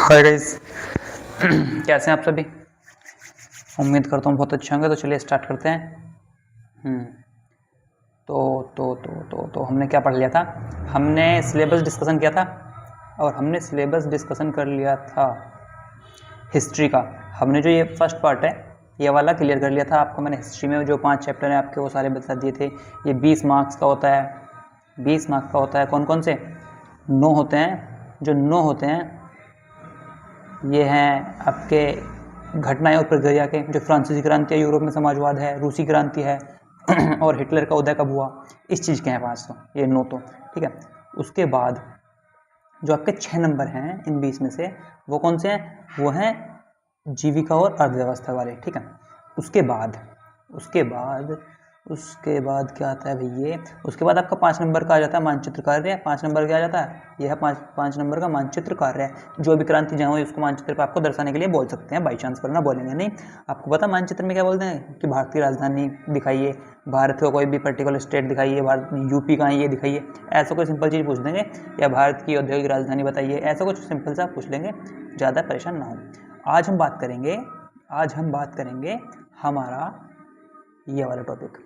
Hi guys. कैसे हैं आप सभी? उम्मीद करता हूँ बहुत अच्छे होंगे। तो चलिए स्टार्ट करते हैं। तो हमने क्या पढ़ लिया था? हमने सिलेबस डिस्कशन किया था और हमने सिलेबस डिस्कशन कर लिया था हिस्ट्री का। हमने जो ये फर्स्ट पार्ट है ये वाला क्लियर कर लिया था। आपको मैंने हिस्ट्री में जो 5 चैप्टर हैं आपके वो सारे बता दिए थे। ये 20 मार्क्स का होता है। 20 मार्क्स का होता है। कौन कौन से? 9 होते हैं। जो 9 होते हैं ये हैं आपके घटनाएं और प्रक्रिया के। जो फ्रांसीसी क्रांति है, यूरोप में समाजवाद है, रूसी क्रांति है और हिटलर का उदय कब हुआ, इस चीज़ के हैं 5 तो ये 9 तो ठीक है। उसके बाद जो आपके 6 नंबर हैं इन 20 में से वो कौन से हैं? वो हैं जीविका और अर्थव्यवस्था वाले। ठीक है। उसके बाद क्या आता है भैया? उसके बाद आपका 5 नंबर का आ जाता है मानचित्र कार्य। 5 नंबर क्या आ जाता है? यह है 5 नंबर का मानचित्र कार्य है। जो भी क्रांति जहाँ हुई उसको मानचित्र पर आपको दर्शाने के लिए बोल सकते हैं। बाई चांस वरना बोलेंगे नहीं। आपको पता मानचित्र में क्या बोलते हैं कि भारत की राजधानी दिखाइए, भारत का कोई भी पर्टिकुलर स्टेट दिखाइए, भारत यूपी कहाँ है ये दिखाइए, ऐसा कोई सिंपल चीज़ पूछ देंगे। या भारत की औद्योगिक राजधानी बताइए, ऐसा कुछ सिंपल सा पूछ लेंगे, ज़्यादा परेशान ना हो। आज हम बात करेंगे हमारा ये वाला टॉपिक।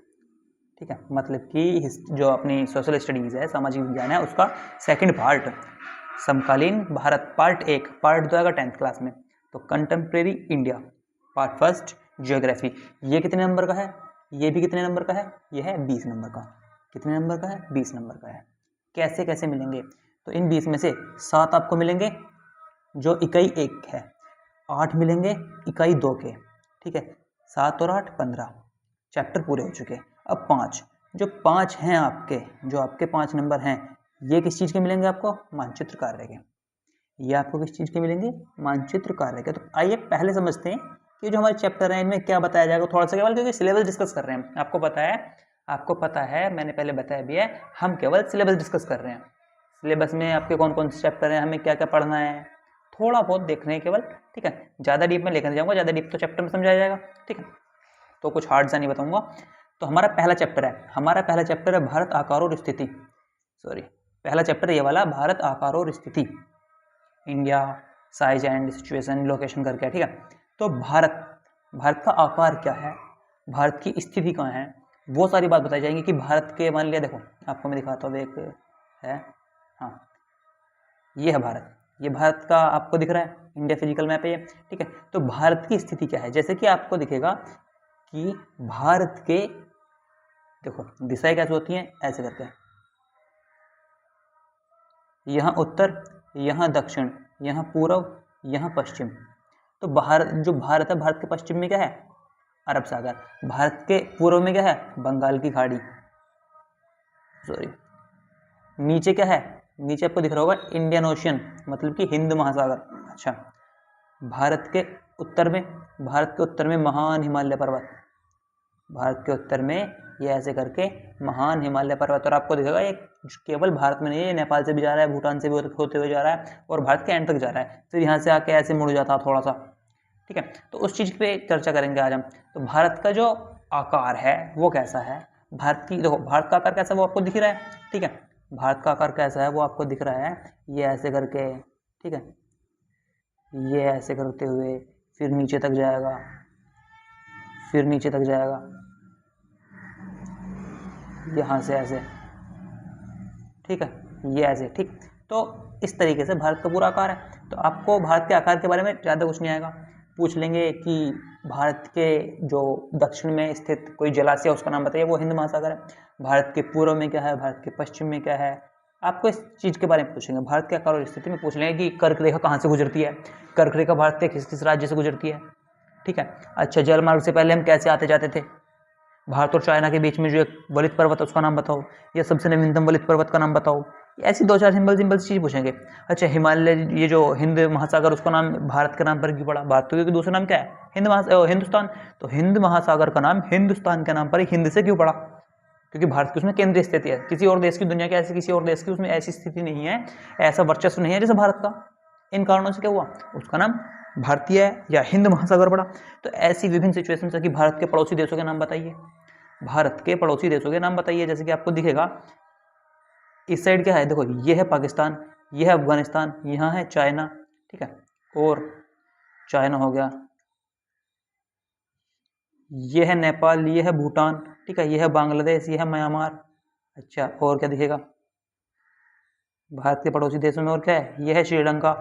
ठीक है। मतलब कि जो अपनी सोशल स्टडीज़ है, सामाजिक विज्ञान है, उसका सेकंड पार्ट समकालीन भारत पार्ट 1। पार्ट 2 आएगा 10th क्लास में। तो contemporary India part first geography. ये कितने नंबर का है? ये भी कितने नंबर का है? ये है 20 नंबर का। कितने नंबर का है? 20 नंबर का है। कैसे कैसे मिलेंगे? तो इन 20 में से 7 आपको मिलेंगे जो इकाई 1 है, 8 मिलेंगे इकाई 2 के। ठीक है। 7 और 8 15 चैप्टर पूरे हो चुके। अब 5 जो 5 हैं आपके, जो आपके 5 नंबर हैं, ये किस चीज़ के मिलेंगे आपको? मानचित्र कार्य के। ये आपको किस चीज़ के मिलेंगे? मानचित्र कार्य के। तो आइए पहले समझते हैं कि जो हमारे चैप्टर हैं इनमें क्या बताया जाएगा थोड़ा सा, केवल क्योंकि सिलेबस डिस्कस कर रहे हैं। आपको पता है मैंने पहले बताया भी है, हम केवल सिलेबस डिस्कस कर रहे हैं। सिलेबस में आपके कौन कौन से चैप्टर हैं, हमें क्या क्या पढ़ना है, थोड़ा बहुत देख रहे हैं केवल। ठीक है। ज़्यादा डीप में लेकर जाऊँगा, ज़्यादा डीप तो चैप्टर में समझाया जाएगा। ठीक है। तो कुछ हार्ड सा नहीं बताऊँगा। तो हमारा पहला चैप्टर है भारत आकार और स्थिति। पहला चैप्टर ये वाला, भारत आकार और स्थिति, India size and situation location करके है। ठीक है। तो भारत का आकार क्या है, भारत की स्थिति कहाँ है, वो सारी बात बताई जाएंगी। कि भारत के, मान लिया देखो आपको मैं दिखाता हूँ, एक है, हाँ ये है भारत। ये भारत का आपको दिख रहा है, इंडिया फिजिकल मैप है ये। ठीक है। तो भारत की स्थिति क्या है? जैसे कि आपको दिखेगा कि भारत के, देखो दिशाएं कैसे होती हैं, ऐसे करके, यहाँ उत्तर, यहाँ दक्षिण, यहाँ पूर्व, यहाँ पश्चिम। तो जो भारत है, भारत के पश्चिम में क्या है? अरब सागर। भारत के पूर्व में क्या है? बंगाल की खाड़ी। नीचे क्या है? नीचे आपको दिख रहा होगा इंडियन ओशियन, मतलब कि हिंद महासागर। अच्छा। भारत के उत्तर में महान हिमालय पर्वत। भारत के उत्तर में ये ऐसे करके महान हिमालय पर्वत। और आपको दिखेगा ये केवल भारत में नहीं है, नेपाल से भी जा रहा है, भूटान से भी होते हुए जा रहा है और भारत के एंड तक जा रहा है। फिर यहाँ से आके ऐसे मुड़ जाता थोड़ा सा। ठीक है। तो उस चीज़ पे चर्चा करेंगे आज हम। तो भारत का जो आकार है वो कैसा है? देखो भारत का आकार कैसा है वो आपको दिख रहा है। ठीक है। भारत का आकार कैसा है वो आपको दिख रहा है, ये ऐसे करके। ठीक है। ये ऐसे करते हुए फिर नीचे तक जाएगा, यहाँ से ऐसे। ठीक है। ये ऐसे। ठीक। तो इस तरीके से भारत का पूरा आकार है। तो आपको भारत के आकार के बारे में ज़्यादा कुछ नहीं आएगा। पूछ लेंगे कि भारत के जो दक्षिण में स्थित कोई जलाशय है उसका नाम बताइए, वो हिंद महासागर है। भारत के पूर्व में क्या है, भारत के पश्चिम में क्या है, आपको इस चीज़ के बारे में पूछेंगे। भारत के आकार और स्थिति में पूछ लेंगे कि कर्क रेखा कहाँ से गुजरती है, कर्क रेखा भारत के किस किस राज्य से गुजरती है। ठीक है। अच्छा, जलमार्ग से पहले हम कैसे आते जाते थे? भारत और चाइना के बीच में जो एक वलित पर्वत है उसका नाम बताओ, या सबसे नवीनतम वलित पर्वत का नाम बताओ। ऐसी 2-4 सिंपल चीज़ पूछेंगे। अच्छा, हिमालय, ये जो हिंद महासागर, उसका नाम भारत के नाम पर क्यों पड़ा? भारत क्योंकि दूसरा नाम क्या है? हिंदुस्तान। तो हिंद महासागर का नाम हिंदुस्तान के नाम पर हिंद से क्यों पड़ा? क्योंकि भारत की उसमें केंद्रीय स्थिति है। किसी और देश की, दुनिया के ऐसे किसी और देश की उसमें ऐसी स्थिति नहीं है, ऐसा वर्चस्व नहीं है जैसे भारत का। इन कारणों से क्या हुआ, उसका नाम भारतीय या हिंद महासागर पड़ा। तो ऐसी विभिन्न सिचुएशन है कि भारत के पड़ोसी देशों के नाम बताइए, जैसे कि आपको दिखेगा इस साइड क्या है, देखो ये है पाकिस्तान, ये है अफगानिस्तान, यहाँ है चाइना। ठीक है। और चाइना हो गया, ये है नेपाल, ये है भूटान, ठीक है, ये है बांग्लादेश, ये है म्यांमार। अच्छा, और क्या दिखेगा भारत के पड़ोसी देशों में, और क्या है, ये है श्रीलंका,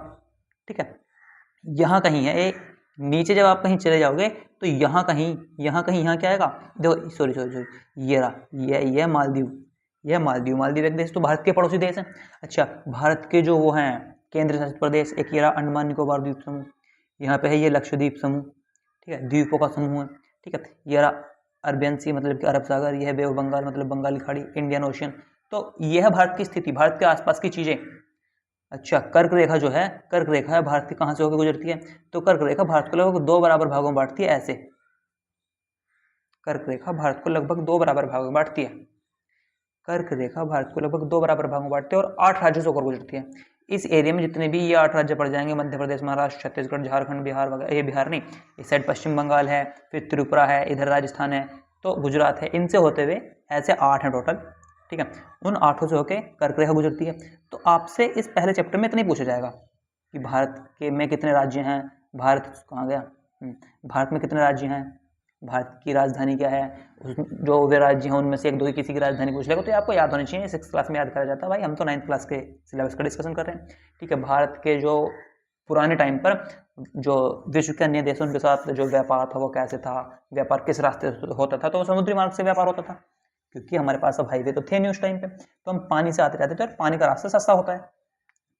ठीक है। यहाँ कहीं है ये, नीचे जब आप कहीं चले जाओगे तो यहाँ कहीं यहाँ क्या आएगा, देखो सॉरी सॉरी सॉरी, ये रहा, ये मालदीव, यह मालदीव, मालदीव एक देश तो भारत के पड़ोसी देश है। अच्छा, भारत के जो वो हैं केंद्र शासित प्रदेश, एक ये रहा अंडमान निकोबार द्वीप समूह, यहाँ पे है ये लक्षद्वीप समूह, ठीक है, द्वीपों का समूह है, ठीक है। ये रहा अरबियन सी मतलब कि अरब सागर, यह है बे ऑफ बंगाल मतलब बंगाली खाड़ी, इंडियन ओशियन। तो यह है भारत की स्थिति, भारत के आसपास की चीजें। अच्छा, कर्क रेखा जो है, कर्क रेखा है भारत की कहाँ से होकर गुजरती है, तो कर्क रेखा भारत को लगभग 2 बराबर भागों में बांटती है, ऐसे कर्क रेखा भारत को लगभग 2 बराबर भागों में बांटती है, कर्क रेखा भारत को लगभग 2 बराबर भागों में बांटती है और 8 राज्यों से होकर गुजरती है। इस एरिया में जितने भी ये 8 राज्य पड़ जाएंगे, मध्य प्रदेश, महाराष्ट्र, छत्तीसगढ़, झारखंड, बिहार वगैरह, ये बिहार नहीं, इस साइड पश्चिम बंगाल है, फिर त्रिपुरा है, इधर राजस्थान है, तो गुजरात है, इनसे होते हुए ऐसे 8 हैं टोटल, ठीक है। उन 8 से होकर कर्क रेखा गुजरती है। तो आपसे इस पहले चैप्टर में इतना ही पूछा जाएगा कि भारत के में कितने राज्य हैं, भारत कहाँ गया, भारत में कितने राज्य हैं, भारत की राजधानी क्या है, जो वे राज्य हैं उनमें से एक दो ही किसी की राजधानी पूछ लेगा तो ये आपको याद होनी चाहिए, 6th क्लास में याद करा जाता है भाई, हम तो 9th क्लास के सिलेबस का डिस्कशन कर रहे हैं, ठीक है। भारत के जो पुराने टाइम पर जो विश्व के अन्य देशों के साथ जो व्यापार था वो कैसे था, व्यापार किस रास्ते से होता था, तो समुद्री मार्ग से व्यापार होता था, क्योंकि हमारे पास अब हाईवे तो थे नहीं उस टाइम पे, तो हम पानी से आते रहते थे और पानी का रास्ता सस्ता होता है,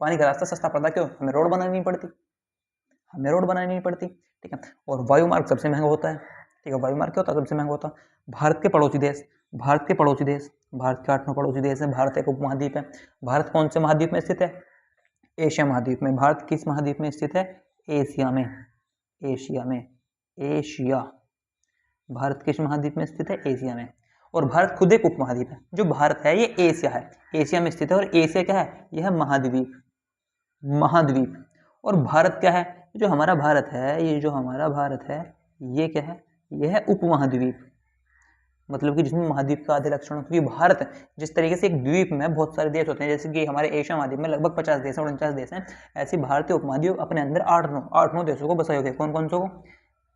पानी का रास्ता सस्ता पड़ता क्यों, हमें रोड बनानी नहीं पड़ती, हमें रोड बनानी नहीं पड़ती, ठीक है। और वायु मार्ग सबसे महंगा होता है, ठीक है, वायु मार्ग क्या होता है, सबसे महंगा होता है। भारत के पड़ोसी देश, भारत के पड़ोसी देश, भारत के 8 पड़ोसी देश हैं, भारत एक उपमहाद्वीप है। भारत कौन से महाद्वीप में स्थित है, एशिया महाद्वीप में। भारत किस महाद्वीप में स्थित है, एशिया में, एशिया में, एशिया, भारत किस महाद्वीप में स्थित है, एशिया में। और भारत खुद एक उपमहाद्वीप है, जो भारत है ये एशिया है, एशिया में स्थित है, और एशिया क्या है, यह है महाद्वीप, महाद्वीप। और भारत क्या है, जो हमारा भारत है, ये जो हमारा भारत है ये क्या है, यह है उपमहाद्वीप, मतलब कि जिसमें महाद्वीप का आधे लक्षण, क्योंकि भारत जिस तरीके से एक द्वीप में बहुत सारे देश होते हैं, जैसे कि हमारे एशिया महाद्वीप में लगभग 50 देश हैं, 49 देश हैं, ऐसे भारतीय उपमहाद्वीप अपने अंदर 8-9 देशों को बसाए हुए। कौन कौन से को,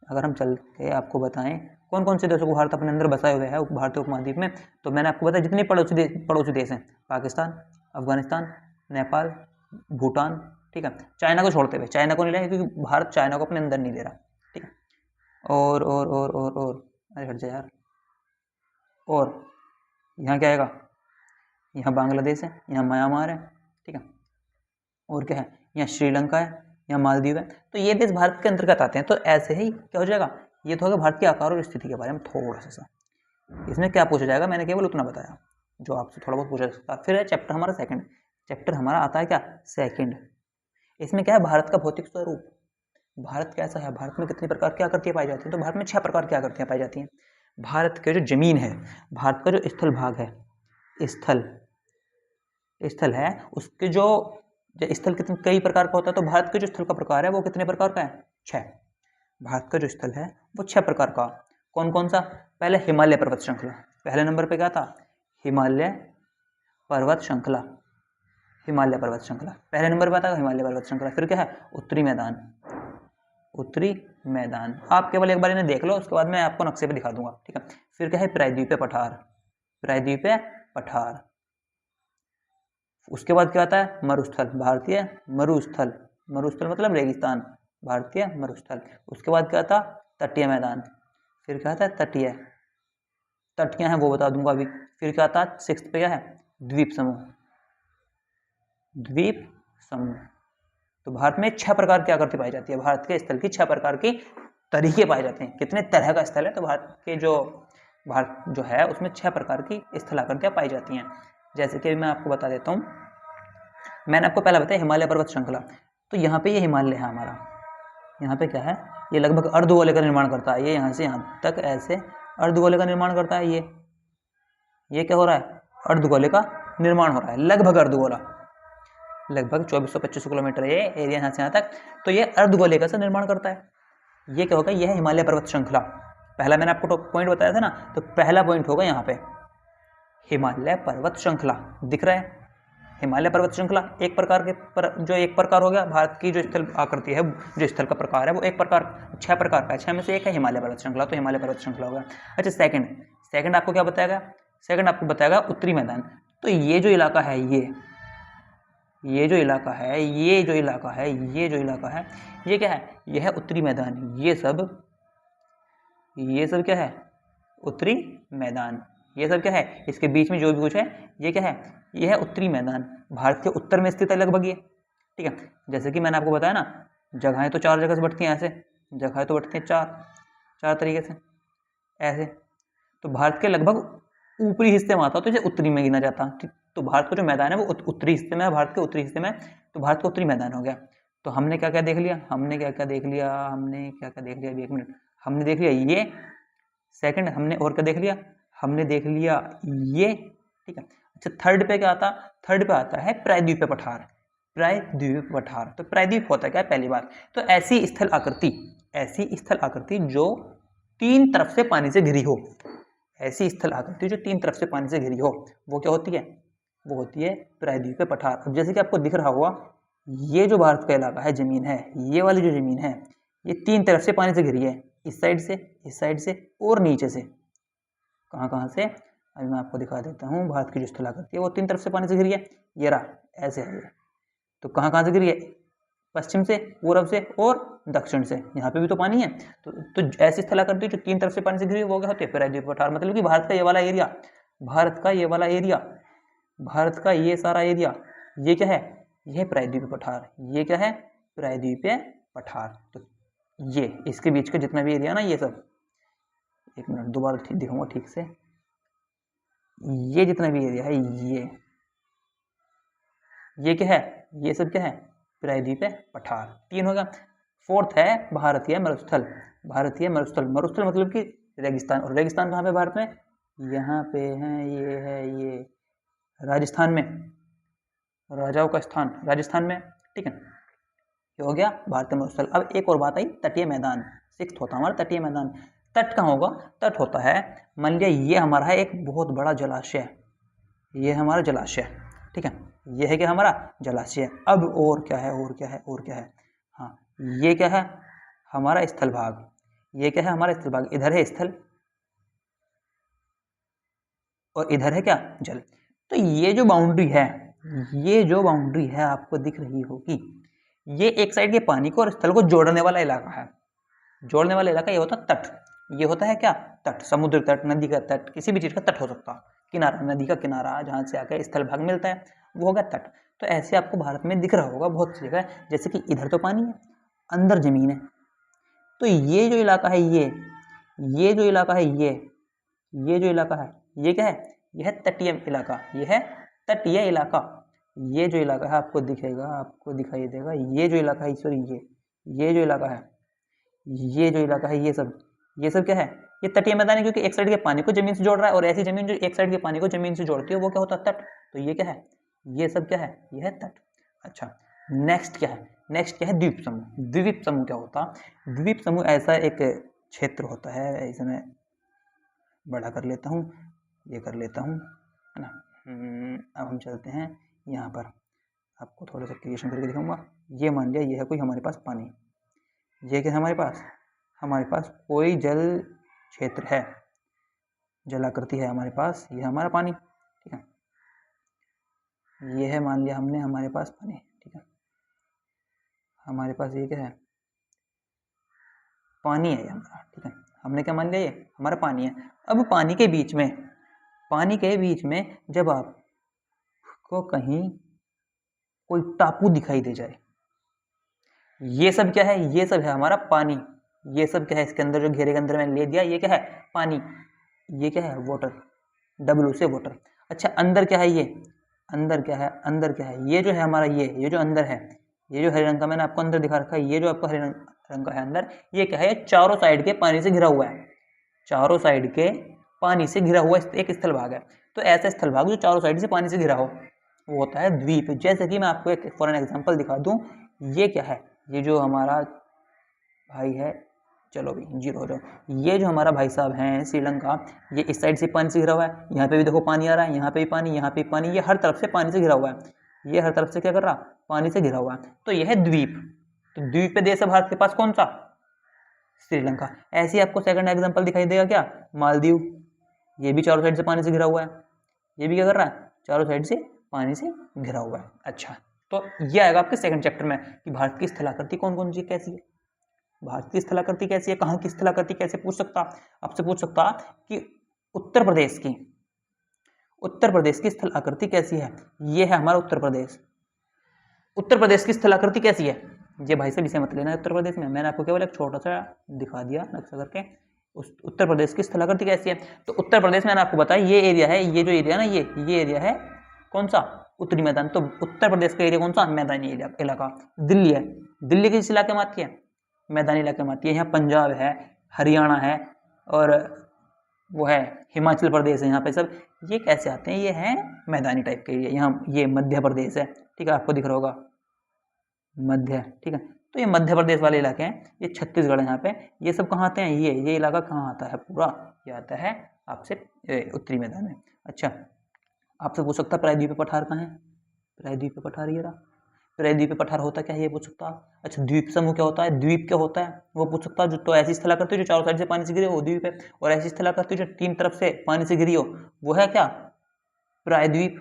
अगर हम चल के आपको बताएं कौन कौन से देशों को भारत अपने अंदर बसाए हुए है भारतीय उपमहाद्वीप में, तो मैंने आपको बताया जितने पड़ोसी देश हैं, पाकिस्तान, अफगानिस्तान, नेपाल, भूटान, ठीक है, चाइना को छोड़ते हुए, चाइना को नहीं लाए क्योंकि भारत चाइना को अपने अंदर नहीं ले रहा, ठीक है। और अरे हट जा यार, और यहाँ क्या आएगा, यहाँ बांग्लादेश है, यहाँ म्यांमार है, ठीक है, और क्या है, यहाँ श्रीलंका है, यहाँ मालदीव है। तो ये देश भारत के अंतर्गत आते हैं। तो ऐसे ही क्या हो जाएगा, ये तो होगा भारत के आकार और स्थिति के बारे में थोड़ा सा। इसमें क्या पूछा जाएगा, मैंने केवल उतना बताया जो आपसे थोड़ा बहुत पूछा सकता। फिर है चैप्टर हमारा सेकंड, चैप्टर हमारा आता है क्या, सेकंड। इसमें क्या है, भारत का भौतिक स्वरूप, भारत कैसा है, भारत में कितने प्रकार की आकृतियाँ पाई जाती हैं, तो भारत में 6 प्रकार की आकृतियाँ पाई जाती हैं। भारत के जो जमीन है, भारत का जो स्थल भाग है, स्थल है, उसके जो स्थल कितने कई प्रकार का होता है, तो भारत के जो स्थल का प्रकार है वो कितने प्रकार का है, 6। भारत का जो स्थल है वो 6 प्रकार का। कौन कौन सा, पहले हिमालय पर्वत श्रृंखला, पहले नंबर पे क्या था, हिमालय पर्वत श्रृंखला, हिमालय पर्वत श्रृंखला पहले नंबर पे आता है, हिमालय पर्वत श्रृंखला। फिर क्या है, उत्तरी मैदान, उत्तरी मैदान, आप केवल एक बार इन्हें देख लो, उसके बाद मैं आपको नक्शे पे दिखा दूंगा, ठीक है। फिर क्या है, प्रायद्वीपीय पठार, प्रायद्वीपीय पठार। उसके बाद क्या आता है, मरुस्थल, भारतीय मरुस्थल, मरुस्थल मतलब रेगिस्तान, भारतीय मरुस्थल। उसके बाद क्या आता, तटीय मैदान। फिर क्या आता है, तटीय, तट क्या है वो बता दूंगा अभी। फिर क्या आता है, 6th पे क्या है, द्वीप समूह, द्वीप समूह। तो भारत में 6 प्रकार की आकृति पाई जाती है, भारत के स्थल की 6 प्रकार की तरीके पाए जाते हैं। कितने तरह का स्थल है, तो भारत के जो भारत जो है उसमें 6 प्रकार की स्थल आकृतियाँ पाई जाती हैं। जैसे कि मैं आपको बता देता हूँ, मैंने आपको पहला बताया हिमालय पर्वत श्रृंखला, तो यहाँ पे ये हिमालय है हमारा, यहाँ पे क्या है, ये लगभग अर्धगोले का निर्माण करता है, ये यहाँ से यहाँ तक ऐसे अर्धगोले का निर्माण करता है। ये क्या हो रहा है, अर्धगोले का निर्माण हो रहा है, लगभग अर्धगोला, लगभग 2425 किलोमीटर ये एरिया यहाँ से यहाँ तक, तो ये अर्धगोले का निर्माण करता है। ये क्या होगा, यह है हिमालय पर्वत श्रृंखला। पहला मैंने आपको पॉइंट बताया था ना, तो पहला पॉइंट होगा यहाँ पे हिमालय पर्वत श्रृंखला, दिख रहा है हिमालय पर्वत श्रृंखला एक प्रकार के जो एक प्रकार हो गया, भारत की जो स्थल आकृति है, जो स्थल का प्रकार है वो एक प्रकार 6 प्रकार का है, 6 में से एक है हिमालय पर्वत श्रृंखला, तो हिमालय पर्वत श्रृंखला होगा। अच्छा सेकंड आपको क्या बताएगा? सेकंड आपको बताएगा उत्तरी मैदान। तो ये जो इलाका है, ये जो इलाका है, ये क्या है? ये है उत्तरी मैदान। ये सब क्या है? उत्तरी मैदान। ये सब क्या है? इसके बीच में जो भी कुछ है ये क्या है? ये है उत्तरी मैदान। भारत के उत्तर में स्थित है लगभग ये, ठीक है। जैसे कि मैंने आपको बताया ना, जगहें तो 4 जगह से बढ़ती हैं, ऐसे जगहें तो बढ़ती हैं 4 तरीके से ऐसे। तो भारत के लगभग ऊपरी हिस्से में आता तो इसे उत्तरी में गिना जाता, ठीक। तो भारत का जो मैदान है वो उत्तरी हिस्से में है, भारत के उत्तरी हिस्से में, तो भारत का उत्तरी मैदान हो गया। तो हमने क्या क्या देख लिया? अभी 1 मिनट। हमने देख लिया ये। सेकंड हमने और क्या देख लिया? हमने देख लिया ये, ठीक है। अच्छा थर्ड पे क्या आता? थर्ड पे आता है प्रायद्वीपीय पठार। तो प्रायद्वीप होता है क्या? पहली बात तो ऐसी स्थल आकृति जो 3 तरफ से पानी से घिरी हो, वो क्या होती है? वो होती है प्रायद्वीपीय पठार। अब जैसे कि आपको दिख रहा होगा, ये जो भारत का इलाका है, जमीन है, ये वाली जो जमीन है, ये 3 तरफ से पानी से घिरी है, इस साइड से और नीचे से। कहाँ से? अभी मैं आपको दिखा देता हूँ। भारत की जो स्थल आकृति है वो 3 तरफ से पानी से घिरी है, ये रहा, ऐसे है ये। तो कहाँ से घिरी है? पश्चिम से, पूरब से और दक्षिण से। यहाँ पे भी तो पानी है, तो ऐसी स्थल आकृति जो 3 तरफ से पानी से घिरी है वो क्या होती है? प्रायद्वीपीय पठार। मतलब कि भारत का ये वाला एरिया, भारत का ये सारा एरिया, ये क्या है? ये प्रायद्वीपीय पठार। ये क्या है? प्रायद्वीपीय पठार। तो ये इसके बीच का जितना भी एरिया ना, ये सब, 1 मिनट दोबारा दिखाऊंगा ठीक से। ये जितना भी एरिया है, ये क्या है? ये सब क्या है? प्रायद्वीपीय पठार। 3 होगा। फोर्थ है भारतीय मरुस्थल। मरुस्थल मतलब कि रेगिस्तान। और रेगिस्तान कहाँ पे भारत में? यहाँ पे है, ये राजस्थान में, राजाओं का स्थान राजस्थान में, ठीक है। ये हो गया भारतीय मरुस्थल। अब एक और बात आई, तटीय मैदान। 6th होता है हमारा तटीय मैदान। तट कहाँ होगा? तट होता है, मान लिया ये हमारा है एक बहुत बड़ा जलाशय, ये है हमारा जलाशय, ठीक है। ये है क्या? हमारा जलाशय। अब और क्या है? हाँ, ये क्या है? हमारा स्थल भाग। ये क्या है? हमारा स्थल भाग। इधर है स्थल और इधर है क्या? जल। तो ये जो बाउंड्री है आपको दिख रही होगी, ये एक साइड के पानी को और स्थल को जोड़ने वाला इलाका है। ये होता है तट। ये होता है क्या? तट। समुद्र तट, नदी का तट, किसी भी चीज का तट हो सकता। किनारा, नदी का किनारा जहाँ से आकर स्थल भाग मिलता है, वो होगा तट। तो ऐसे आपको भारत में दिख रहा होगा बहुत सी जगह, जैसे कि इधर तो पानी है, अंदर जमीन है। तो ये जो इलाका है, ये क्या है? यह है तटीय इलाका। ये जो इलाका है आपको दिखेगा, आपको दिखाई देगा, ये जो इलाका है, सॉरी ये जो इलाका है, ये सब क्या है? ये तटीय मैदान है, क्योंकि एक साइड के पानी को जमीन से जोड़ रहा है, और ऐसी जमीन जो एक साइड के पानी को जमीन से जोड़ती है वो क्या होता है? तट। तो ये क्या है? ये सब क्या है? ये है तट। अच्छा नेक्स्ट क्या है? द्वीप समूह क्या होता? द्वीप समूह ऐसा एक क्षेत्र होता है, इसे मैं बड़ा कर लेता हूँ, ये कर लेता हूँ, है ना। अब हम चलते हैं यहाँ पर, आपको थोड़ा सा क्रिएशन करके दिखाऊंगा। ये मान लिया ये है कोई हमारे पास पानी, ये क्या है हमारे पास कोई जल क्षेत्र है, जलाकृति है हमारे पास, ये हमारा पानी, ठीक है। ये है मान लिया हमने हमारे पास पानी, ठीक है। हमारे पास ये क्या है? पानी है ये हमारा, ठीक है। हमने क्या मान लिया? ये हमारा पानी है। अब पानी के बीच में जब आपको कहीं कोई टापू दिखाई दे जाए, ये सब क्या है? ये सब है हमारा पानी। ये सब क्या है? इसके अंदर जो घेरे के अंदर मैंने ले दिया, ये क्या है? पानी। ये क्या है? वाटर, W से वाटर। अच्छा अंदर क्या है? ये अंदर क्या है? ये जो है हमारा, ये जो अंदर है, ये जो हरे रंग का मैंने आपको अंदर दिखा रखा है, ये जो आपको हरे रंग का है अंदर, ये क्या है? चारों साइड के पानी से घिरा हुआ है, एक स्थल भाग है। तो ऐसा स्थल भाग जो चारों साइड से पानी से घिरा हो, वो होता है द्वीप। जैसे कि मैं आपको एक फॉर एन एग्जांपल दिखा दूं, ये क्या है? ये जो हमारा भाई है, चलो भी 0 हो जाओ, ये जो हमारा भाई साहब हैं श्रीलंका, ये इस साइड से पानी से घिरा हुआ है, यहाँ पे भी देखो पानी आ रहा है, यहाँ पे भी पानी, ये हर तरफ से पानी से घिरा हुआ है। ये हर तरफ से क्या कर रहा, पानी से घिरा हुआ है, तो यह है द्वीप। तो द्वीप देश है भारत के पास कौन सा, श्रीलंका। ऐसे ही आपको सेकंड एग्जांपल दिखाई देगा क्या, मालदीव, ये भी चारों साइड से पानी से घिरा हुआ है, ये भी क्या कर रहा है, चारों साइड से पानी से घिरा हुआ है। अच्छा, तो ये आएगा आपके सेकंड चैप्टर में कि भारत की स्थलाकृति कौन कौन सी कैसी है, भारत की स्थलाकृति कैसी है, कहाँ की स्थलाकृति कैसे पूछ सकता, आपसे पूछ सकता कि उत्तर प्रदेश की स्थलाकृति कैसी है। ये है हमारा उत्तर प्रदेश, उत्तर प्रदेश की स्थलाकृति कैसी है, ये भाई साहब इसे मत लेना उत्तर प्रदेश में, मैंने आपको केवल एक छोटा सा दिखा दिया नक्शा करके, उस उत्तर प्रदेश की स्थलाकृति कैसी है। तो उत्तर प्रदेश मैंने आपको बताया ये एरिया है, ये जो एरिया है ना, ये एरिया है कौन सा, उत्तरी मैदान। तो उत्तर प्रदेश का एरिया कौन सा, मैदानी इलाका। दिल्ली है, दिल्ली किस इलाके में आती है, मैदानी इलाके में आती है। यहाँ पंजाब है, हरियाणा है, और वो है हिमाचल प्रदेश है, यहाँ पे सब ये कैसे आते हैं, ये है मैदानी टाइप के एरिया। यहाँ ये मध्य प्रदेश है, ठीक है, आपको दिख रहा होगा मध्य, ठीक है। तो ये मध्य प्रदेश वाले इलाके हैं, ये छत्तीसगढ़ है यहाँ पे, ये सब कहाँ आते हैं, ये इलाका कहाँ आता है पूरा, ये आता है आपसे उत्तरी मैदान में। अच्छा, आपसे पूछ सकता प्रायद्वीपीय पठार कहाँ है, प्रायद्वीपीय पठार ये रहा, प्रायद्वीपीय पठार होता क्या है ये पूछ सकता। अच्छा, द्वीप समूह क्या होता है, द्वीप क्या होता है वो पूछ सकता। जो तो ऐसी स्थलाकृति जो चारों साइड से पानी से घिरे हो द्वीप है, और ऐसी स्थलाकृति जो तीन तरफ से पानी से घिरी हो वो है क्या, प्रायद्वीप,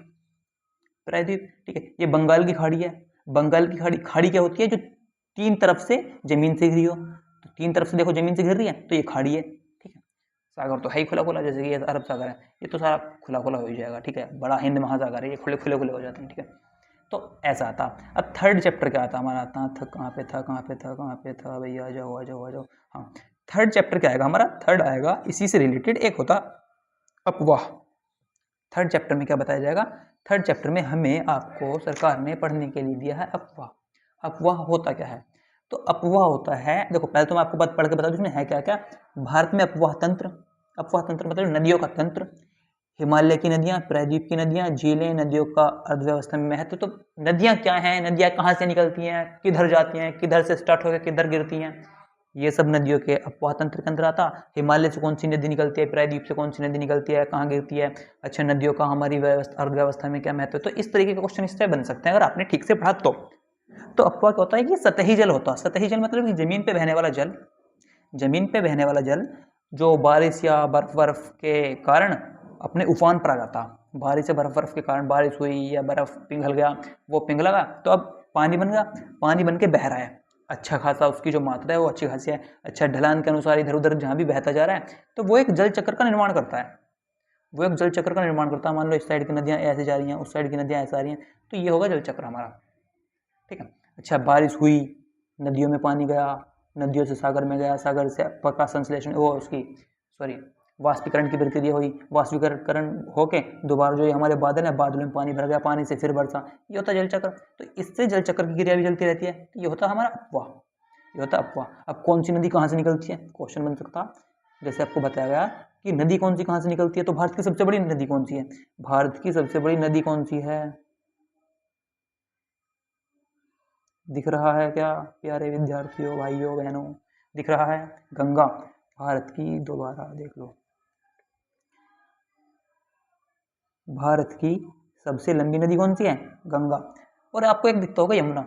प्रायद्वीप, ठीक है। ये बंगाल की खाड़ी है, बंगाल की खाड़ी क्या होती है, जो तीन तरफ से जमीन से घिरी हो, तो तीन तरफ से देखो जमीन से घिर रही है तो ये खाड़ी है, ठीक है। सागर तो है ही खुला खुला, जैसे कि ये अरब सागर है, ये तो सारा खुला खुला हो ही जाएगा, ठीक है। बड़ा हिंद महासागर है, ये खुले खुले खुले हो जाते हैं, ठीक है। तो ऐसा आता। अब थर्ड चैप्टर क्या आता हमारा, आता था कहाँ पे था भैया, आ जाओ। हाँ, थर्ड चैप्टर क्या आएगा हमारा, थर्ड आएगा इसी से रिलेटेड एक होता अपवाह। थर्ड चैप्टर में क्या बताया जाएगा, थर्ड चैप्टर में हमें आपको सरकार ने पढ़ने के लिए दिया है अपवाह। अपवाह होता क्या है, तो अपवाह होता है, देखो पहले तो मैं आपको पढ़ के बता दूं इसमें है क्या क्या। भारत में अपवाह तंत्र मतलब नदियों का तंत्र, हिमालय की नदियां, प्रायद्वीप की नदियां, झीलें, नदियों का अर्थव्यवस्था में महत्व। तो नदियां क्या हैं, नदियां कहाँ से निकलती हैं, किधर जाती हैं, किधर से स्टार्ट होकर किधर गिरती हैं, ये सब नदियों के अपवाह तंत्र के अंदर आता। हिमालय से कौन सी नदी निकलती है, प्रायद्वीप से कौन सी नदी निकलती है, कहाँ गिरती है, अच्छा नदियों का हमारी अर्थव्यवस्था में क्या महत्व है। तो इस तरीके के क्वेश्चन इससे बन सकते हैं अगर आपने ठीक से पढ़ा तो अपवाह क्या होता है कि सतही जल होता है। सतही जल मतलब कि जमीन पे बहने वाला जल, जमीन पे बहने वाला जल जो बारिश या बर्फ के कारण अपने उफान पर आ जाता। बारिश या बर्फ के कारण बारिश हुई या बर्फ पिघल गया, वो पिघला तो अब पानी बन गया, पानी बन के बह रहा है, अच्छा खासा उसकी जो मात्रा है वो अच्छी खासी है, अच्छा ढलान के अनुसार इधर उधर जहाँ भी बहता जा रहा है, तो वो एक जल चक्र का निर्माण करता है, वो एक जल चक्र का निर्माण करता है। मान लो इस साइड की नदियाँ ऐसे जा रही हैं, उस साइड की नदियाँ ऐसे आ रही हैं, तो ये होगा जल चक्र हमारा, ठीक है। अच्छा, बारिश हुई, नदियों में पानी गया, नदियों से सागर में गया, सागर से प्रकाश संश्लेषण वो उसकी वाष्पीकरण की प्रक्रिया हुई, वाष्पीकरण होके दोबारा जो ये हमारे बादल है, बादलों में पानी भर गया, पानी से फिर वर्षा, ये होता है जल चक्र। तो इससे जल चक्र की क्रिया भी चलती रहती है, तो ये होता है हमारा अपवाह, ये होता है अपवाह। अब कौन सी नदी कहाँ से निकलती है, क्वेश्चन बन सकता, जैसे आपको बताया गया कि नदी कौन सी कहाँ से निकलती है, तो भारत की सबसे बड़ी नदी कौन सी है, भारत की सबसे बड़ी नदी कौन सी है, दिख रहा है क्या प्यारे विद्यार्थियों, भाइयों बहनों, दिख रहा है, गंगा। भारत की दोबारा देख लो, भारत की सबसे लंबी नदी कौन सी है, गंगा। और आपको एक दिखता होगा यमुना,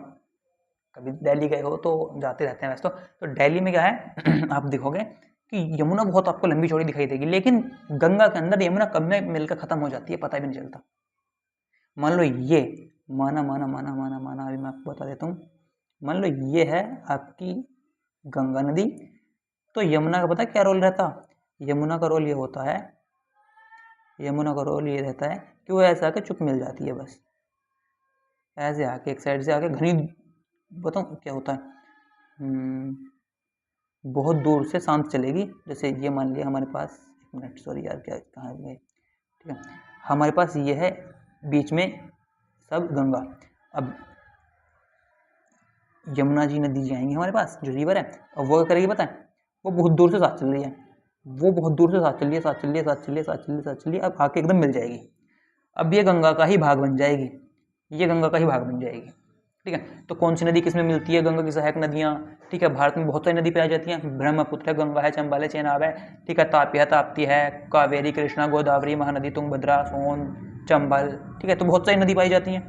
कभी दिल्ली गए हो तो जाते रहते हैं वैसे तो दिल्ली में क्या है आप देखोगे कि यमुना बहुत आपको लंबी चौड़ी दिखाई देगी, लेकिन गंगा के अंदर यमुना कब में मिलकर खत्म हो जाती है पता भी नहीं चलता। मान लो ये माना अभी मैं आपको बता देता हूँ, मान लो ये है आपकी गंगा नदी, तो यमुना का पता क्या रोल रहता, यमुना का रोल ये होता है, यमुना का रोल ये रहता है कि वो ऐसे आके चुप मिल जाती है, बस ऐसे आके एक साइड से आके घनी, बताऊँ क्या होता है, बहुत दूर से शांत चलेगी। जैसे ये मान लिया हमारे पास, एक मिनट सॉरी यार क्या कहाँ गए, ठीक है, हमारे पास ये है बीच में सब गंगा, अब यमुना जी नदी जाएंगी हमारे पास जो रिवर है, और वो क्या करेगी पता है, वो बहुत दूर से साथ चल रही है, वो बहुत दूर से साथ चल रही है, अब आके एकदम मिल जाएगी, अब ये गंगा का ही भाग बन जाएगी, ये गंगा का ही भाग बन जाएगी, ठीक है। तो कौन सी नदी किस में मिलती है, गंगा की सहायक नदियाँ, ठीक है। भारत में बहुत सारी नदी पाई जाती हैं, ब्रह्मपुत्र है, गंगा है, चंबल है, चेनाब है, ठीक है, तापी है, ताप्ती है, कावेरी, कृष्णा, गोदावरी, महानदी, तुंगभद्रा, सोन, चंबल, ठीक है। तो बहुत सारी नदी पाई जाती हैं,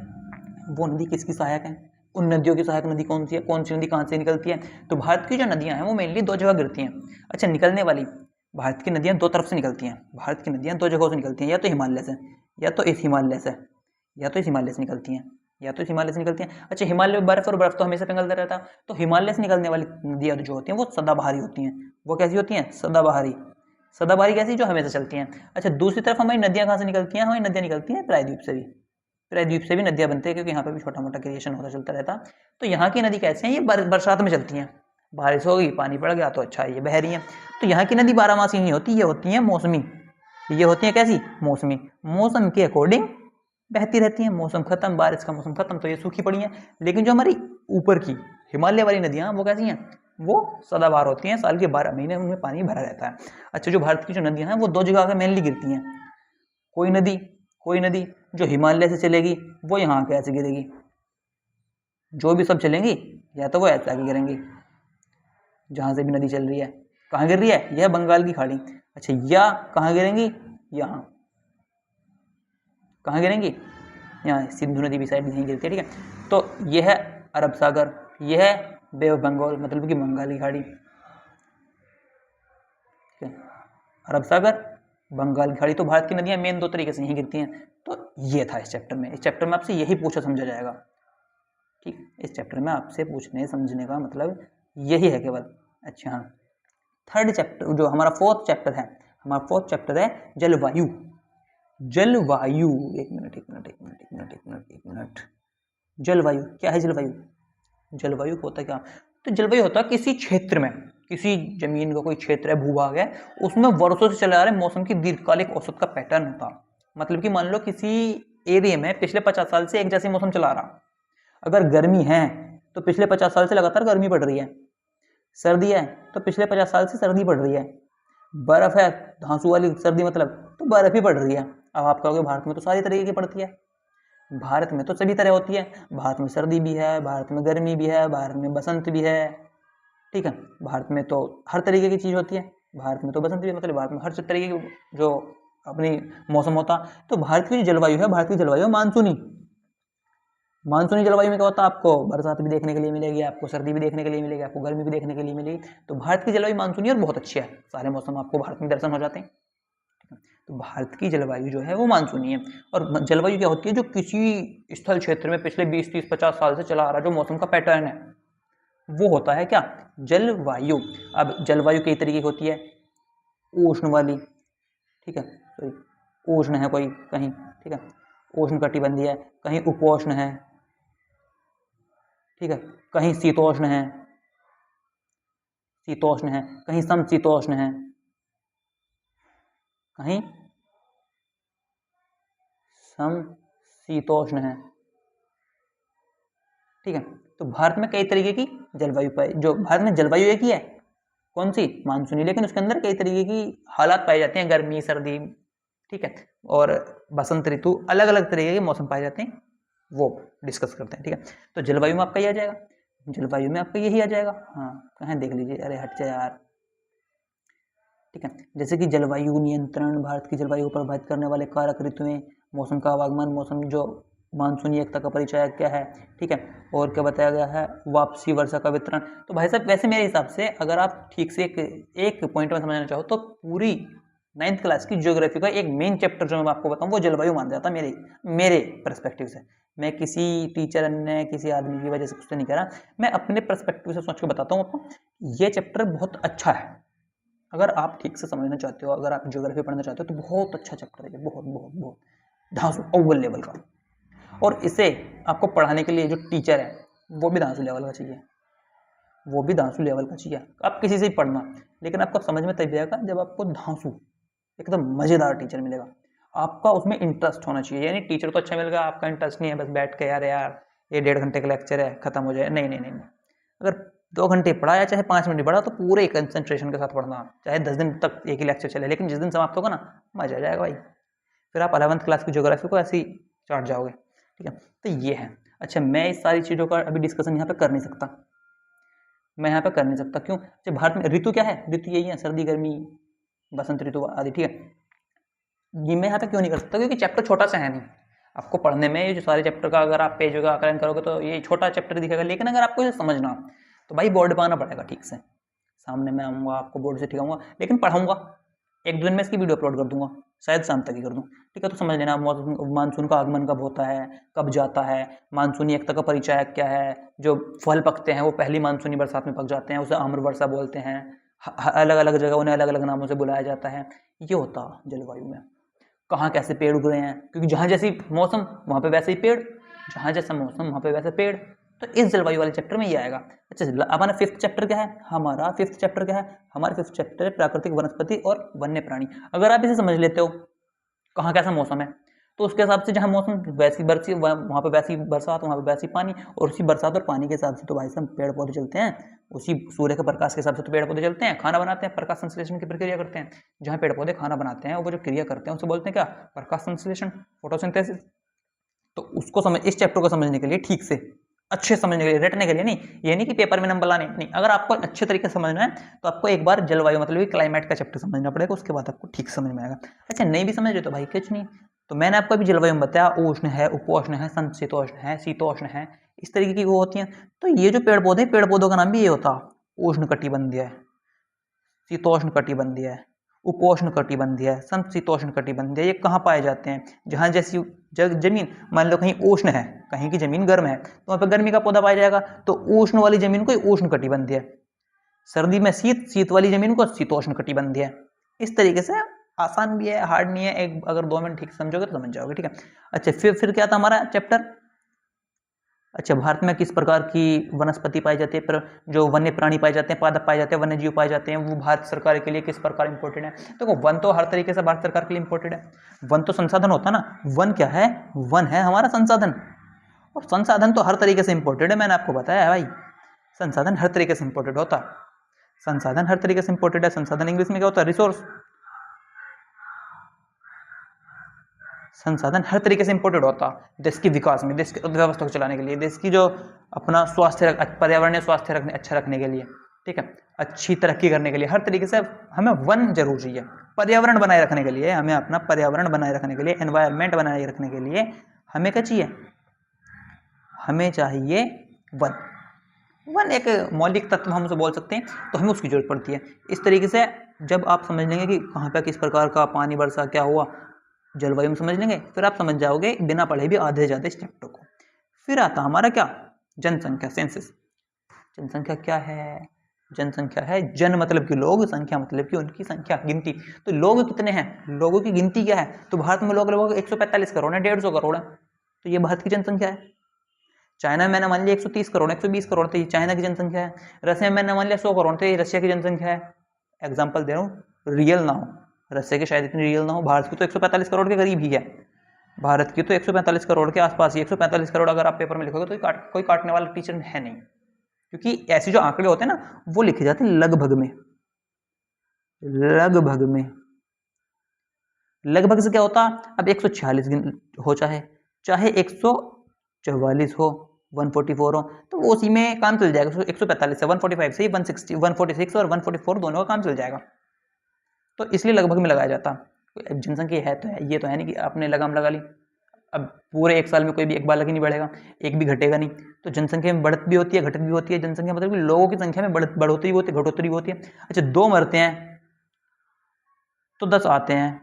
वो नदी किसकी सहायक है, उन नदियों की सहायक नदी कौन सी है, कौन सी नदी कहाँ से निकलती है। तो भारत की जो नदियाँ हैं वो मेनली दो जगह गिरती हैं। अच्छा, निकलने वाली भारत की नदियाँ दो तरफ से निकलती हैं। भारत की नदियाँ दो जगहों से निकलती हैं, या तो हिमालय से, या तो इस हिमालय से, या तो इस हिमालय से निकलती हैं, या तो इस हिमालय से निकलती हैं। अच्छा, हिमालय में बर्फ और बर्फ तो हमेशा पिघलता रहता है, तो हिमालय से निकलने वाली नदियाँ जो होती हैं वो सदाबहारी होती हैं। वो कैसी होती हैं, सदाबहारी। सदाबहारी कैसी, जो हमेशा चलती हैं। अच्छा, दूसरी तरफ हमारी नदियाँ कहाँ से निकलती हैं, हमारी नदियाँ निकलती हैं प्रायद्वीप से भी। प्रायद्वीप से भी नदियाँ बनती है, क्योंकि यहाँ पे भी छोटा मोटा क्रिएशन होता चलता रहता। तो यहाँ की नदी कैसे हैं, ये बरसात में चलती हैं। बारिश हो गई, पानी पड़ गया तो अच्छा ये बह रही है। तो यहाँ की नदी बारहमासी नहीं होती, ये होती है मौसमी। ये होती है कैसी, मौसमी। मौसम के अकॉर्डिंग बहती रहती है। मौसम खत्म, बारिश का मौसम खत्म तो ये सूखी पड़ी है। लेकिन जो हमारी ऊपर की हिमालय वाली नदियाँ वो कैसी हैं, वो सदाबहार होती हैं, साल के 12 महीने उनमें पानी भरा रहता है। अच्छा, जो भारत की जो नदियाँ हैं वो दो जगह पे मेनली गिरती हैं। कोई नदी जो हिमालय से चलेगी वो यहाँ के ऐसे गिरेगी, जो भी सब चलेंगी या तो वो ऐसे आगे गिरेंगी। जहाँ से भी नदी चल रही है, कहाँ गिर रही है, यह बंगाल की खाड़ी। अच्छा, या कहाँ गिरेंगी, यहाँ। कहाँ गिरेंगी, यहाँ सिंधु नदी भी साइड यहीं गिरती है, ठीक है। तो यह है अरब सागर, यह है बे ऑफ बंगाल, मतलब कि बंगाल की खाड़ी, ठीक है। अरब सागर, बंगाल की खाड़ी। तो भारत की नदियाँ मेन दो तरीके से यहीं गिरती हैं। तो ये था इस चैप्टर में। इस चैप्टर में आपसे यही पूछा समझा जाएगा, ठीक। इस चैप्टर में आपसे पूछने समझने का मतलब यही है केवल। अच्छा हाँ, थर्ड चैप्टर जो हमारा फोर्थ चैप्टर है, हमारा फोर्थ चैप्टर है जलवायु। जलवायु, एक मिनट। जलवायु क्या है, जलवायु होता क्या। तो जलवायु होता है किसी क्षेत्र में, किसी जमीन का कोई क्षेत्र है, भूभाग है, उसमें वर्षों से चले आ रहे मौसम की दीर्घकालिक औसत का पैटर्न होता। मतलब कि मान लो किसी एरिया में पिछले 50 साल से एक जैसे मौसम चला रहा। अगर गर्मी है तो पिछले 50 साल से लगातार गर्मी पड़ रही है। सर्दी है तो पिछले 50 साल से सर्दी पड़ रही है। बर्फ है, धांसू वाली सर्दी मतलब, तो बर्फ ही पड़ रही है। अब आप कहोगे भारत में तो सारी तरीके की पड़ती है। भारत में तो सभी तरह होती है। भारत में सर्दी भी है, भारत में गर्मी भी है, भारत में बसंत भी है, ठीक है। भारत में तो हर तरीके की चीज़ होती है। भारत में तो बसंत भी, मतलब भारत में हर तरीके की जो अपनी मौसम होता। तो भारत की जो जलवायु है, भारत की जलवायु मानसूनी। मानसूनी जलवायु में क्या होता है, आपको बरसात भी देखने के लिए मिलेगी, आपको सर्दी भी देखने के लिए मिलेगी, आपको गर्मी भी देखने के लिए मिलेगी। तो भारत की जलवायु मानसूनी और बहुत अच्छी है, सारे मौसम आपको भारत में दर्शन हो जाते हैं। तो भारत की जलवायु जो है वो मानसूनी है। और जलवायु क्या होती है, जो किसी स्थल क्षेत्र में पिछले 20, 30, 50 साल से चला आ रहा जो मौसम का पैटर्न है, वो होता है क्या, जलवायु। अब जलवायु कई तरीके की होती है, उष्ण वाली, ठीक है, उष्ण है कोई कहीं, ठीक है, उष्ण कटिबंधीय है, कहीं उपोष्ण है, ठीक है, कहीं शीतोष्ण है, कहीं समशीतोष्ण है, कहीं समशीतोष्ण है, ठीक है। तो भारत में कई तरीके की जलवायु पाई, जो भारत में जलवायु एक ही है, कौन सी, मानसूनी, लेकिन उसके अंदर कई तरीके की हालात पाए जाते हैं, गर्मी, सर्दी, ठीक है, और बसंत ऋतु, अलग अलग तरीके के मौसम पाए जाते हैं, वो डिस्कस करते हैं, ठीक है। तो जलवायु में आपका ये आ जाएगा, जलवायु में आपका यही आ जाएगा। हाँ, कहाँ देख लीजिए, अरे हट जाए यार, ठीक है। जैसे कि जलवायु नियंत्रण, भारत की जलवायु को प्रभावित करने वाले कारक, ऋतुएं, मौसम का आवागमन, मौसम जो मानसूनी एकता का परिचय क्या है, ठीक है, और क्या बताया गया है, वापसी, वर्षा का वितरण। तो भाई साहब वैसे मेरे हिसाब से अगर आप ठीक से एक पॉइंट में समझना चाहो तो पूरी 9th क्लास की ज्योग्राफी का एक मेन चैप्टर जो मैं आपको बताऊं वो जलवायु मान जाता मेरे पर्सपेक्टिव से। मैं किसी टीचर ने किसी आदमी की वजह से कुछ नहीं कह रहा, मैं अपने पर्सपेक्टिव से सोच के बताता हूँ आपको। ये चैप्टर बहुत अच्छा है, अगर आप ठीक से समझना चाहते हो, अगर आप ज्योग्राफी पढ़ना चाहते हो तो बहुत अच्छा चैप्टर है, बहुत बहुत बहुत धांसू अव्वल लेवल का। और इसे आपको पढ़ाने के लिए जो टीचर है वो भी धांसू लेवल का चाहिए, वो भी धांसू लेवल का चाहिए। आप किसी से ही पढ़ना, लेकिन आपको समझ में तभी आएगा जब आपको धांसू एकदम मज़ेदार टीचर मिलेगा। आपका उसमें इंटरेस्ट होना चाहिए, यानी टीचर तो अच्छा मिल गया, आपका इंटरेस्ट नहीं है, बस बैठ के यार ये 1.5 घंटे का लेक्चर है, खत्म हो जाए, नहीं नहीं नहीं। अगर 2 घंटे पढ़ा या चाहे 5 मिनट पढ़ा तो पूरे कंसंट्रेशन के साथ पढ़ना, चाहे 10 दिन तक एक ही लेक्चर चले, लेकिन जिस दिन समाप्त होगा ना, मजा आ जाएगा भाई। फिर आप 11th क्लास की ज्योग्राफी को ऐसे ही चाट जाओगे, ठीक है। तो ये है। अच्छा, मैं इस सारी चीज़ों का अभी डिस्कशन यहाँ पे कर नहीं सकता, मैं यहाँ पे कर नहीं सकता, क्यों, जब भारत में ऋतु क्या है, ऋतु यही है, सर्दी, गर्मी, बसंत ऋतु आदि, ठीक है। ये मैं यहाँ पे क्यों नहीं कर सकता, क्योंकि चैप्टर छोटा सा है नहीं। आपको पढ़ने में ये जो सारे चैप्टर का अगर आप पेज का आकलन करोगे तो ये छोटा चैप्टर दिखेगा, लेकिन अगर आपको इसे समझना तो भाई बोर्ड पर आना पड़ेगा ठीक से। सामने मैं आऊँगा, आपको बोर्ड से ठिकाऊंगा, लेकिन पढ़ाऊंगा। 1-2 दिन में इसकी वीडियो अपलोड कर दूंगा, शायद शाम तक ही कर दूँ, ठीक है। तो समझ लेना मानसून का आगमन कब होता है, कब जाता है, मानसूनी एकता का परिचय क्या है, जो फल पकते हैं वो पहली मानसूनी बरसात में पक जाते हैं, उसे आम्र वर्षा बोलते हैं। अलग अलग जगह उन्हें अलग अलग नामों से बुलाया जाता है। ये होता जलवायु में कहाँ कैसे पेड़ उग रहे हैं, क्योंकि जहाँ जैसी मौसम वहाँ पे वैसे ही पेड़, जहाँ जैसा मौसम वहाँ पे वैसे पेड़। तो इस जलवायु वाले चैप्टर में ये आएगा। अच्छा, हमारा 5th चैप्टर क्या है? हमारा 5th चैप्टर क्या है? हमारा 5th चैप्टर है प्राकृतिक वनस्पति और वन्य प्राणी। अगर आप इसे समझ लेते हो कहाँ कैसा मौसम है, तो उसके हिसाब से जहाँ मौसम वैसी बरसी वहाँ पे वैसी बरसात, वहाँ पे वैसी पानी, और उसी बरसात और पानी के हिसाब से तो भाई साहब पेड़ पौधे चलते हैं। उसी सूर्य के प्रकाश के हिसाब से तो पेड़ पौधे चलते हैं, खाना बनाते हैं, प्रकाश संश्लेषण की प्रक्रिया करते हैं। जहाँ पेड़ पौधे खाना बनाते हैं वो जो क्रिया करते हैं उसे बोलते हैं क्या? प्रकाश संश्लेषण, फोटोसिंथेसिस। तो उसको समझ, इस चैप्टर को समझने के लिए ठीक से अच्छे समझने के लिए, रटने के लिए नहीं, ये नहीं कि पेपर में नंबर लाने नहीं। अगर आपको अच्छे तरीके से समझना है तो आपको एक बार जलवायु मतलब क्लाइमेट का चैप्टर समझना पड़ेगा, उसके बाद आपको ठीक समझ में आएगा। अच्छा, नहीं भी समझ रहे तो भाई कुछ नहीं, तो मैंने आपको अभी जलवायु में बताया, उष्ण है, उपोष्ण है, समशीतोष्ण है, शीतोष्ण है, इस तरीके की वो होती हैं। तो ये जो पेड़ पौधे, पेड़ पौधों का नाम भी ये होता, उष्ण कटिबंधीय, शीतोष्ण कटिबंधीय, उपोष्ण कटिबंधीय, समशीतोष्ण कटिबंधीय। ये कहाँ पाए जाते हैं? जहाँ जैसी जमीन, मान लो कहीं उष्ण है, कहीं की जमीन गर्म है, तो वहाँ पे गर्मी का पौधा पाया जाएगा, तो उष्ण वाली जमीन को उष्ण कटिबंधीय, सर्दी में शीत, शीत वाली जमीन को शीतोष्ण कटिबंधीय। इस तरीके से आसान भी है, हार्ड नहीं है, एक अगर 2 मिनट ठीक समझोगे तो समझ जाओगे, ठीक है। अच्छा, फिर क्या था हमारा चैप्टर? अच्छा, भारत में किस प्रकार की वनस्पति पाई जाती है, पर जो वन्य प्राणी पाए जाते हैं, पादप पाए जाते हैं, वन्य जीव पाए जाते हैं, वो भारत सरकार के लिए किस प्रकार इंपॉर्टेंट है? देखो, वन तो हर तरीके से भारत सरकार के लिए इंपॉर्टेंट है। वन तो संसाधन होता ना, वन क्या है? वन है हमारा संसाधन, और संसाधन तो हर तरीके से इंपॉर्टेंट है। मैंने आपको बताया है भाई, संसाधन हर तरीके से इंपॉर्टेंट होता है। संसाधन हर तरीके से इंपॉर्टेंट है। संसाधन इंग्लिश में क्या होता है? रिसोर्स। संसाधन हर तरीके से इंपॉर्टेंट होता देश के विकास में, देश की अर्थव्यवस्था को चलाने के लिए, देश की जो अपना स्वास्थ्य, पर्यावरणीय स्वास्थ्य रखने, अच्छा रखने के लिए, ठीक है, अच्छी तरक्की करने के लिए, हर तरीके से हमें वन जरूरी है। पर्यावरण बनाए रखने के लिए, हमें अपना पर्यावरण बनाए रखने के लिए, एनवायरनमेंट बनाए रखने के लिए हमें क्या चाहिए? हमें चाहिए वन। वन एक मौलिक तत्व हम उसे बोल सकते हैं, तो हमें उसकी जरूरत पड़ती है। इस तरीके से जब आप समझ लेंगे कि कहाँ पे किस प्रकार का पानी, वर्षा क्या हुआ, जलवायु में समझ लेंगे, फिर आप समझ जाओगे बिना पढ़े भी आधे से ज्यादा इस चैप्टर को। फिर आता हमारा क्या? जनसंख्या, सेंसस। जनसंख्या क्या है? जनसंख्या है, जन मतलब कि लोग, संख्या मतलब कि उनकी संख्या, गिनती। तो लोग कितने हैं, लोगों की गिनती क्या है? तो भारत में लोग लगभग 145 करोड़ है, 150 करोड़ है, तो ये भारत की जनसंख्या है। चाइना में मैंने मान लिया 130 करोड़, 120 करोड़, तो ये चाइना की जनसंख्या है। रशिया में मैंने मान लिया 100 करोड़, तो ये रशिया की जनसंख्या है। एग्जाम्पल दे रहा हूँ, रियल ना हो, रशिया की शायद इतनी रियल ना हो, भारत की तो 145 करोड़ के करीब ही है। भारत की तो 145 करोड़ के आसपास ही, 145 करोड़ अगर आप पेपर में लिखोगे तो कोई काटने वाला टीचर है नहीं, क्योंकि ऐसे जो आंकड़े होते हैं ना वो लिखे जाते हैं लगभग में। लगभग में, लगभग से क्या होता? अब 146 हो, चाहे 144 हो, 144 हो, तो वो उसी में काम चल जाएगा। 145 से 145 से 160, 146 और 144 दोनों का काम चल जाएगा, तो इसलिए लगभग में लगाया जाता। जनसंख्या है तो है, ये तो है नहीं कि आपने लगाम लगा ली, अब पूरे 1 साल में कोई भी एक बालक ही नहीं बढ़ेगा, एक भी घटेगा नहीं। तो जनसंख्या में बढ़त भी होती है, घटत भी होती है। जनसंख्या मतलब कि लोगों की संख्या में बढ़ोतरी भी होती है, घटोतरी भी होती है। अच्छा, 2 मरते हैं तो 10 आते हैं,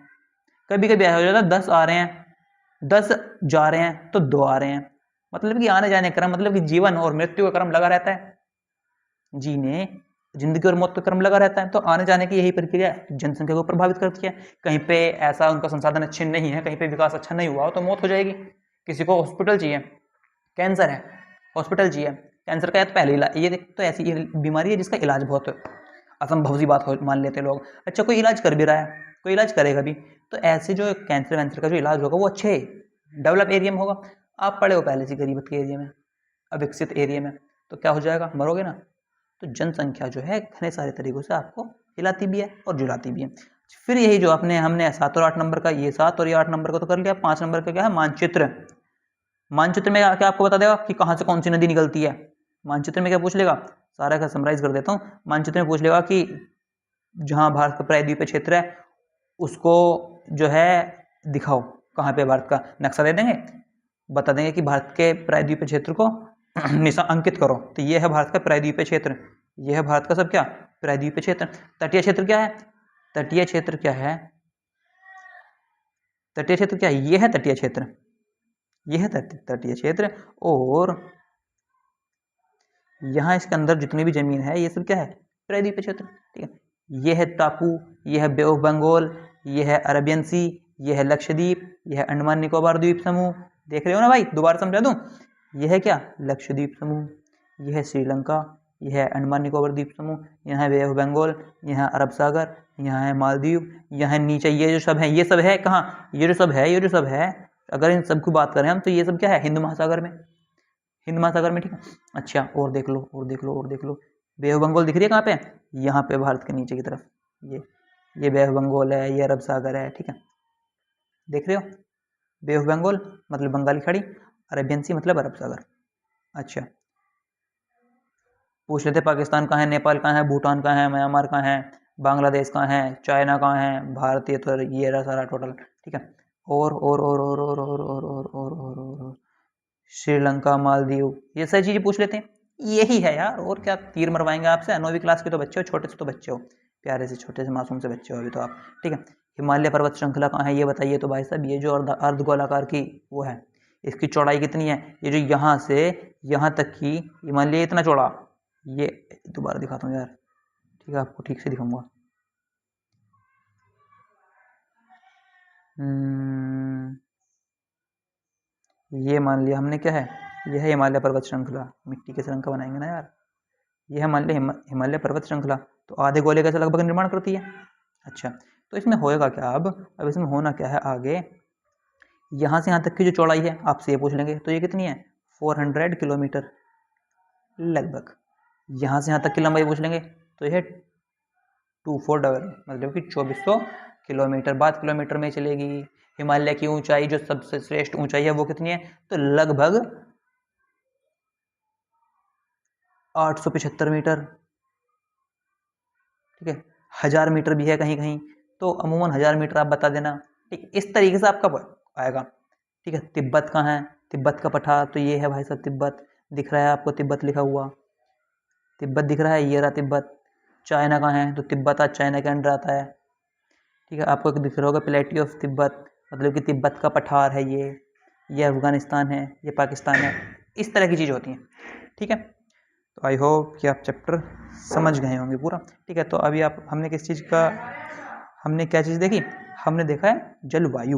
कभी कभी ऐसा हो जाता है 10 आ रहे हैं, 10 जा रहे हैं तो 2 आ रहे हैं। मतलब कि आने जाने क्रम, मतलब कि जीवन और मृत्यु का क्रम लगा रहता है, जीने, जिंदगी और मौत का क्रम लगा रहता है। तो आने जाने की यही प्रक्रिया जनसंख्या को प्रभावित करती है। कहीं पे ऐसा उनका संसाधन अच्छे नहीं है, कहीं पे विकास अच्छा नहीं हुआ हो तो मौत हो जाएगी। किसी को हॉस्पिटल चाहिए, कैंसर है, हॉस्पिटल चाहिए, कैंसर का तो पहले इलाज, ये तो ऐसी बीमारी है जिसका इलाज बहुत असंभव सी बात हो मान लेते लोग। अच्छा, कोई इलाज कर भी रहा है, कोई इलाज करेगा भी, तो ऐसे जो कैंसर वैंसर का जो इलाज होगा वो अच्छे डेवलप एरिया में होगा। आप पड़े हो पहले से गरीबत के एरिया में, अविकसित एरिया में, तो क्या हो जाएगा? मरोगे ना। तो जनसंख्या जो है घने सारे तरीकों से आपको हिलाती भी है और जुलाती भी है। फिर यही जो हमने 7 और 8 नंबर का, ये 7 और ये 8 नंबर का तो कर लिया। 5 नंबर का क्या है? मानचित्र। मानचित्र में क्या आपको बता देगा कि कहाँ से कौन सी नदी निकलती है। मानचित्र में क्या पूछ लेगा? सारा का समराइज कर देता हूँ। मानचित्र में पूछ लेगा कि जहाँ भारत का प्रायद्वीपीय क्षेत्र है उसको जो है दिखाओ, कहाँ पे भारत का नक्शा दे देंगे, बता देंगे कि भारत के प्रायद्वीपीय क्षेत्र को निशान अंकित करो, तो ये है भारत का प्रायद्वीपीय क्षेत्र, ये है भारत का सब क्या, प्रायद्वीपीय क्षेत्र। तटीय क्षेत्र क्या है, तटीय क्षेत्र क्या है, तटीय क्षेत्र क्या है, ये है तटीय क्षेत्र, ये है तटीय क्षेत्र। और यहाँ इसके अंदर जितनी भी जमीन है ये सब क्या है, प्रायद्वीपीय क्षेत्र, ठीक है। ये है टापू, ये है बे ऑफ बंगाल, ये है अरेबियन सी, ये है लक्षद्वीप, ये है अंडमान निकोबार द्वीप समूह, देख रहे हो ना भाई, दोबारा समझा दूं, ये है क्या, लक्षद्वीप समूह, ये है श्रीलंका, यह है अंडमान निकोबार द्वीप समूह, यहाँ है बे ऑफ बंगाल, यहाँ अरब सागर, यहाँ है मालदीव, यहाँ नीचे ये जो सब है, ये सब है कहाँ, ये जो सब है, ये जो सब है, अगर इन सब की बात करें हम तो ये सब क्या है, हिंद महासागर में, हिंद महासागर में, ठीक है। अच्छा और देख लो, और देख लो, और देख लो, बे ऑफ बंगाल दिख रही है कहाँ पे, यहाँ पे भारत के नीचे की तरफ, ये बे ऑफ बंगाल है, ये अरब सागर है, ठीक है, देख रहे हो, बे ऑफ बंगाल मतलब बंगाल की खाड़ी, अरेबियन सी मतलब अरब सागर। अच्छा पूछ लेते पाकिस्तान कहाँ है, नेपाल कहाँ है, भूटान कहाँ है, म्यांमार कहाँ है, बांग्लादेश कहाँ है, चाइना कहाँ है, भारत, ये तो ये रहा सारा टोटल, ठीक है। और श्रीलंका, मालदीव, ये सारी चीज़ें पूछ लेते हैं, यही है यार, और क्या तीर मरवाएंगे आपसे, 9वीं क्लास के तो बच्चे हो, छोटे से तो बच्चे हो, प्यारे से छोटे से मासूम से बच्चे हो अभी तो आप, ठीक है। हिमालय पर्वत श्रृंखला कहाँ है ये बताइए, तो भाई साहब ये जो अर्धगोलाकार की वो है, इसकी चौड़ाई कितनी है, ये जो यहाँ से यहाँ तक की हिमालय इतना चौड़ा, ये दोबारा दिखाता हूँ यार, ठीक है, आपको ठीक से दिखाऊंगा। ये मान लिया हमने क्या है, यह है हिमालय पर्वत श्रृंखला, मिट्टी के श्रृंखला बनाएंगे ना यार, यह मान लिया हिमालय पर्वत श्रृंखला, तो आधे गोले का लगभग निर्माण करती है। अच्छा तो इसमें होएगा क्या, अब इसमें होना क्या है आगे, यहाँ से यहाँ तक की जो चौड़ाई है आपसे ये पूछ लेंगे, तो ये कितनी है, 400 किलोमीटर लगभग, यहाँ से यहाँ तक की लंबाई पूछ लेंगे, तो यह 24 मतलब कि 2400 किलोमीटर, बात किलोमीटर में चलेगी। हिमालय की ऊंचाई जो सबसे श्रेष्ठ ऊंचाई है वो कितनी है, तो लगभग 875 मीटर, ठीक है, 1000 मीटर भी है कहीं कहीं, तो अमूमन 1000 मीटर आप बता देना, ठीक, इस तरीके से आपका आएगा, ठीक है। तिब्बत कहाँ है, तिब्बत का पठार, तो ये है भाई साहब तिब्बत, दिख रहा है आपको तिब्बत लिखा हुआ, तिब्बत दिख रहा है, ये रहा तिब्बत। चाइना कहाँ है, तो तिब्बत आज चाइना के अंडर आता है, ठीक है, आपको दिख रहा होगा प्लेटी ऑफ तिब्बत, मतलब कि तिब्बत का पठार है ये अफगानिस्तान है, ये पाकिस्तान है, इस तरह की चीज़ होती हैं, ठीक है। तो आई होप कि आप चैप्टर समझ गए होंगे पूरा, ठीक है। तो अभी आप हमने किस चीज़ का, हमने क्या चीज़ देखी, हमने देखा है जलवायु,